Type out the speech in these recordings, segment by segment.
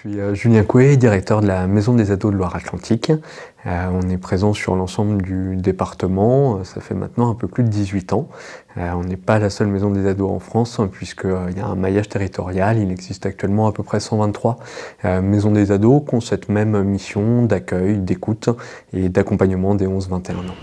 suis Julien Coué, directeur de la Maison des Ados de Loire-Atlantique. On est présent sur l'ensemble du département, ça fait maintenant un peu plus de 18 ans. On n'est pas la seule maison des ados en France, puisqu'il y a un maillage territorial. Il existe actuellement à peu près 123 maisons des ados qui ont cette même mission d'accueil, d'écoute et d'accompagnement des 11-21 ans.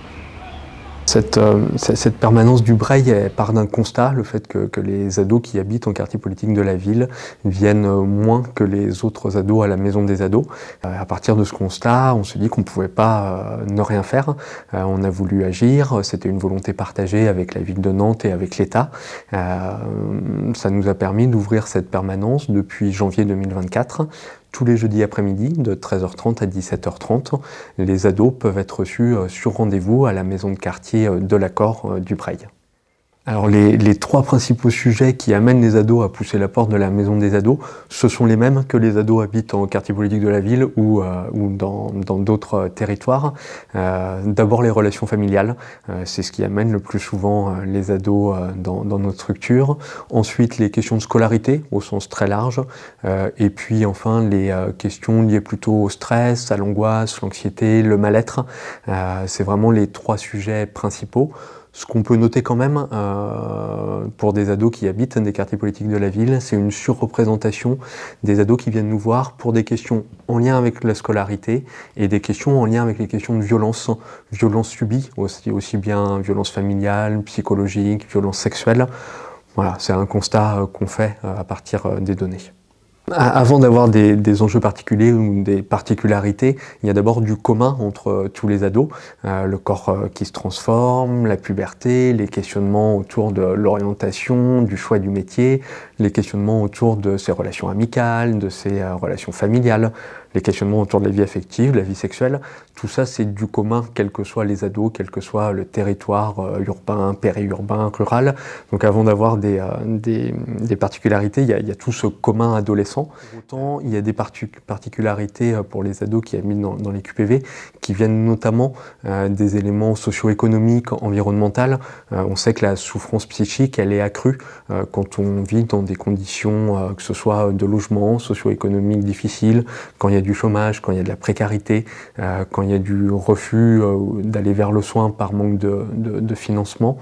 Cette permanence du Breil elle part d'un constat, le fait que les ados qui habitent en quartier politique de la ville viennent moins que les autres ados à la maison des ados. À partir de ce constat, on s'est dit qu'on ne pouvait pas ne rien faire. On a voulu agir, c'était une volonté partagée avec la ville de Nantes et avec l'État. Ça nous a permis d'ouvrir cette permanence depuis janvier 2024. Tous les jeudis après-midi, de 13h30 à 17h30, les ados peuvent être reçus sur rendez-vous à la maison de quartier de l'Accord du Breil. Alors les trois principaux sujets qui amènent les ados à pousser la porte de la maison des ados, ce sont les mêmes que les ados habitent en quartier politique de la ville ou dans d'autres territoires. D'abord les relations familiales, c'est ce qui amène le plus souvent les ados dans notre structure. Ensuite les questions de scolarité au sens très large. Et puis enfin les questions liées plutôt au stress, à l'angoisse, l'anxiété, le mal-être. C'est vraiment les trois sujets principaux. Ce qu'on peut noter quand même pour des ados qui habitent des quartiers politiques de la ville, c'est une surreprésentation des ados qui viennent nous voir pour des questions en lien avec la scolarité et des questions en lien avec les questions de violence subies, aussi bien violence familiale, psychologique, violence sexuelle. Voilà, c'est un constat qu'on fait à partir des données. Avant d'avoir des enjeux particuliers ou des particularités, il y a d'abord du commun entre tous les ados, le corps qui se transforme, la puberté, les questionnements autour de l'orientation, du choix du métier, les questionnements autour de ses relations amicales, de ses relations familiales, les questionnements autour de la vie affective, de la vie sexuelle. Tout ça, c'est du commun, quels que soient les ados, quel que soit le territoire urbain, périurbain, rural. Donc avant d'avoir des particularités, il y a tout ce commun adolescent. Pour autant, il y a des particularités pour les ados qui habitent dans les QPV, qui viennent notamment des éléments socio-économiques, environnementaux. On sait que la souffrance psychique, elle est accrue quand on vit dans des conditions, que ce soit de logement, socio-économique difficile, quand il y a du chômage, quand il y a de la précarité, quand il y a du refus d'aller vers le soin par manque de financement.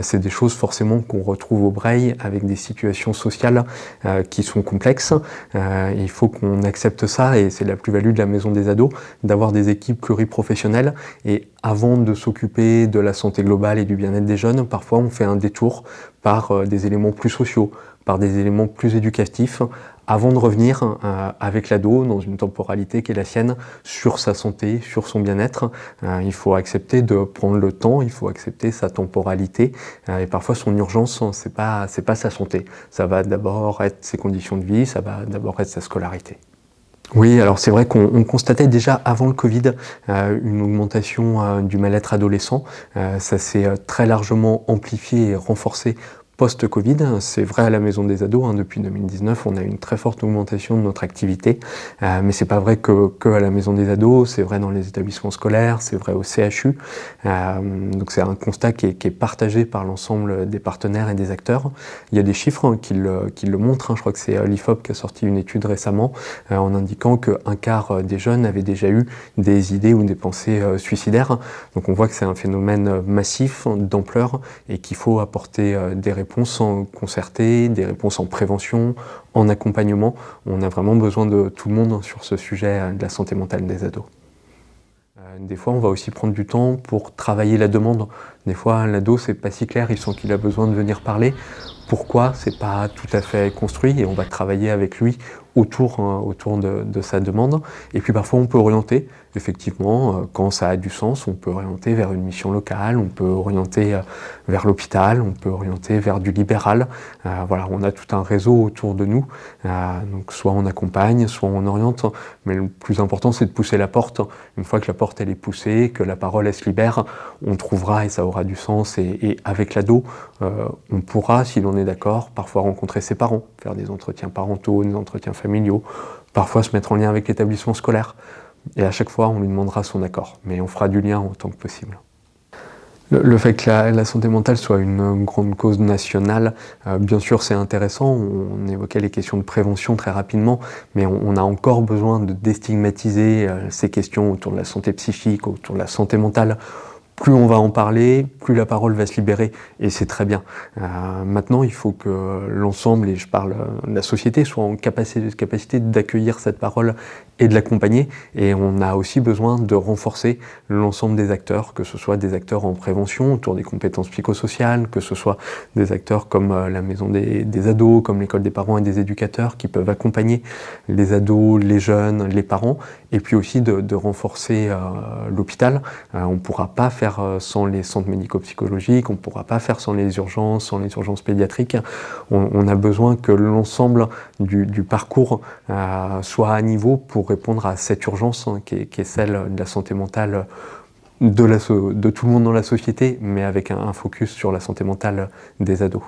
C'est des choses forcément qu'on retrouve au Breil avec des situations sociales qui sont complexes. Il faut qu'on accepte ça et c'est la plus-value de la maison des ados, d'avoir des équipes pluriprofessionnelles. Et avant de s'occuper de la santé globale et du bien-être des jeunes, parfois on fait un détour par des éléments plus sociaux, par des éléments plus éducatifs, avant de revenir avec l'ado dans une temporalité qui est la sienne sur sa santé, sur son bien-être. Il faut accepter de prendre le temps, il faut accepter sa temporalité et parfois son urgence, c'est pas sa santé. Ça va d'abord être ses conditions de vie, ça va d'abord être sa scolarité. Oui, alors c'est vrai qu'on constatait déjà avant le Covid une augmentation du mal-être adolescent. Ça s'est très largement amplifié et renforcé post-Covid. C'est vrai à la maison des ados, depuis 2019, on a une très forte augmentation de notre activité, mais c'est pas vrai que à la maison des ados, c'est vrai dans les établissements scolaires, c'est vrai au CHU, donc c'est un constat qui est partagé par l'ensemble des partenaires et des acteurs. Il y a des chiffres qui le montrent, je crois que c'est l'IFOP qui a sorti une étude récemment en indiquant qu'un quart des jeunes avaient déjà eu des idées ou des pensées suicidaires, donc on voit que c'est un phénomène massif, d'ampleur, et qu'il faut apporter des réponses concertées, des réponses en prévention, en accompagnement. On a vraiment besoin de tout le monde sur ce sujet de la santé mentale des ados. Des fois, on va aussi prendre du temps pour travailler la demande. Des fois, l'ado, c'est pas si clair, il sent qu'il a besoin de venir parler. Pourquoi? C'est pas tout à fait construit et on va travailler avec lui autour de sa demande. Et puis parfois, on peut orienter. Effectivement, quand ça a du sens, on peut orienter vers une mission locale, on peut orienter vers l'hôpital, on peut orienter vers du libéral. Voilà, on a tout un réseau autour de nous. Donc soit on accompagne, soit on oriente. Mais le plus important, c'est de pousser la porte. Une fois que la porte elle est poussée, que la parole elle se libère, on trouvera et ça aura du sens. Et avec l'ado, on pourra, si l'on est d'accord, parfois rencontrer ses parents, faire des entretiens parentaux, des entretiens familiaux, parfois se mettre en lien avec l'établissement scolaire. Et à chaque fois, on lui demandera son accord, mais on fera du lien autant que possible. Le fait que la santé mentale soit une grande cause nationale, bien sûr c'est intéressant, on évoquait les questions de prévention très rapidement, mais on a encore besoin de déstigmatiser ces questions autour de la santé psychique, autour de la santé mentale. Plus on va en parler, plus la parole va se libérer, et c'est très bien. Maintenant, il faut que l'ensemble, et je parle de la société, soit en capacité d'accueillir cette parole et de l'accompagner, et on a aussi besoin de renforcer l'ensemble des acteurs, que ce soit des acteurs en prévention, autour des compétences psychosociales, que ce soit des acteurs comme la maison des ados, comme l'école des parents et des éducateurs, qui peuvent accompagner les ados, les jeunes, les parents, et puis aussi de renforcer l'hôpital. On ne pourra pas faire sans les centres médico-psychologiques, on ne pourra pas faire sans les urgences pédiatriques. On a besoin que l'ensemble du parcours soit à niveau pour répondre à cette urgence qui est celle de la santé mentale de tout le monde dans la société, mais avec un focus sur la santé mentale des ados.